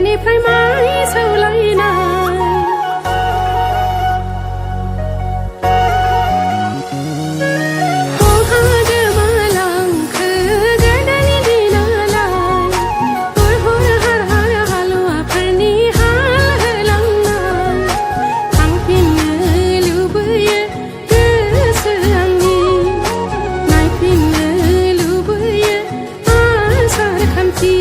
निफ्राय माय सौलायनाय बहा गोमालांखो गोदोनि दिनालाय हुर हुर हार हार हालुवाफोरनि हाल होलांनाय थांफिननो लुबैयो गोसो आंनि नायफिननो लुबैयो आसार खान्थि